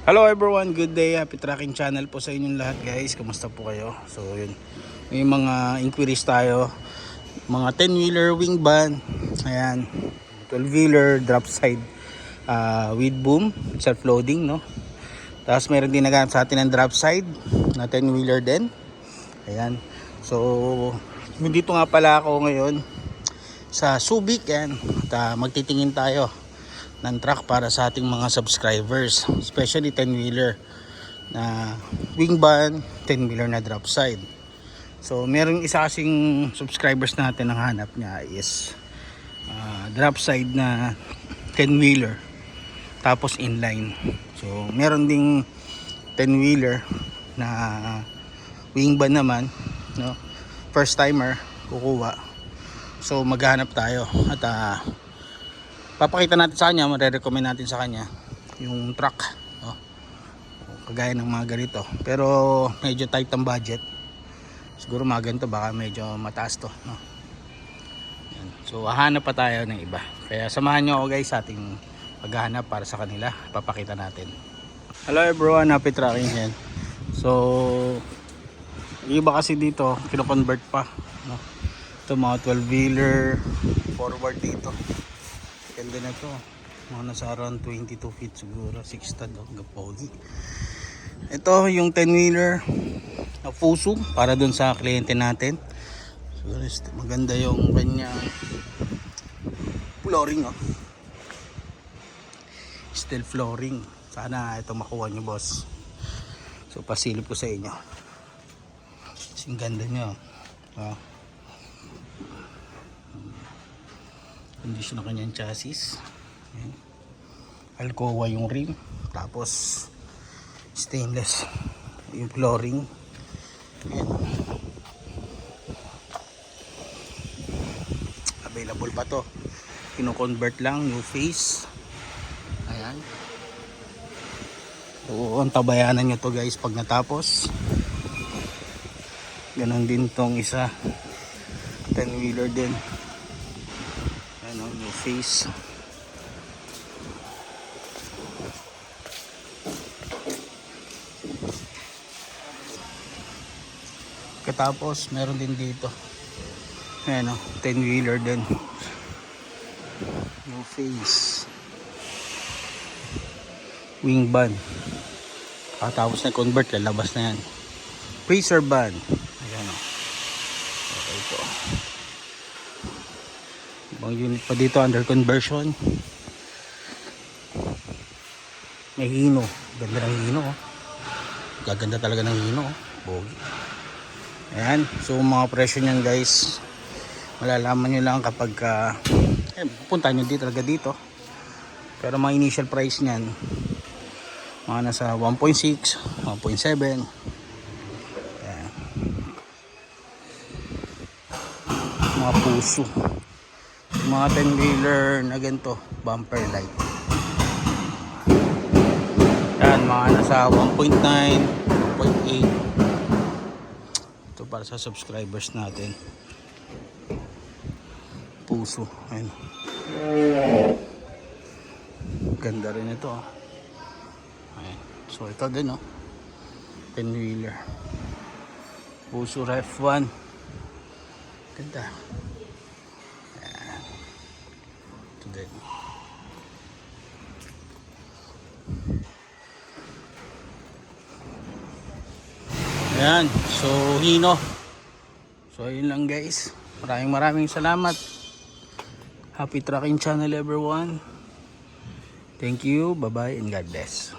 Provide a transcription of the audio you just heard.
Hello everyone, good day. Happy Tracking Channel po sa inyong lahat guys. Kumusta po kayo? So yun, may mga inquiries tayo. Mga 10-wheeler wing van. Ayan, 12-wheeler drop side with boom, self-loading, no? Tapos meron din naghanap sa atin ng drop side na 10-wheeler din. Ayan. So dito nga pala ako ngayon sa Subic. Ayan. At magtitingin tayo ng truck para sa ating mga subscribers, especially 10-wheeler na wing van, 10-wheeler na drop side. So meron isa kasing subscribers natin ang hanap niya is drop side na 10-wheeler tapos inline. So meron ding 10-wheeler na wing van naman, no? First timer kukuha. So maghanap tayo at papakita natin sa kanya, mare-recommend natin sa kanya yung truck, no? Kagaya ng mga ganito, pero medyo tight ang budget. Siguro mga ganito baka medyo mataas to, no? Yan. So hahanap pa tayo ng iba, kaya samahan nyo ako guys sa ating paghahanap para sa kanila. Papakita natin. Hello everyone, happy tracking yan. So iba kasi dito kino-convert pa, no? Ito mga 12-wheeler forward dito. Ganda na to, mga nasa around 22 feet siguro, 6 stud, gapogi. Ito yung 10-wheeler na Fuso para dun sa kliyente natin. So maganda yung kanyang flooring, oh. Steel flooring. Sana ito makuha nyo boss. So pasilip ko sa inyo. Kasing ganda nyo, oh. Condition na kanyang chassis. Ayan. Alcoa yung rim, tapos stainless yung flooring. Ayan. Available pa to, kino-convert lang, new face. Ayan. So ang tabayanan nyo to guys pag natapos. Ganon din tong isa, 10-wheeler din. Ano, new face. Katapos meron din dito, ayan o, 10-wheeler din, new face, wing van. Katapos na convert, lalabas na yan. Freezer van. Ayan o, okay po. Ibang unit pa dito under conversion. May hino, ganda ng hino, oh. Gaganda talaga ng hino, oh. Bogi. Ayan, so mga presyo niyan guys, malalaman nyo lang kapag pupunta nyo dito talaga dito. Pero mga initial price niyan mga nasa 1.6, 1.7. Ayan. Mga Puso, mga 10-wheeler na ganito, bumper light. Yan, mga nasa 1.9, 1.8. Ito para sa subscribers natin. Puso. Ayan. Ganda rin ito. Ayan. So ito din, oh, 10-wheeler Puso Ref 1. Ganda. Ayan, so hino. So yun lang guys, maraming salamat. Happy Tracking Channel everyone. Thank you, bye bye and God bless.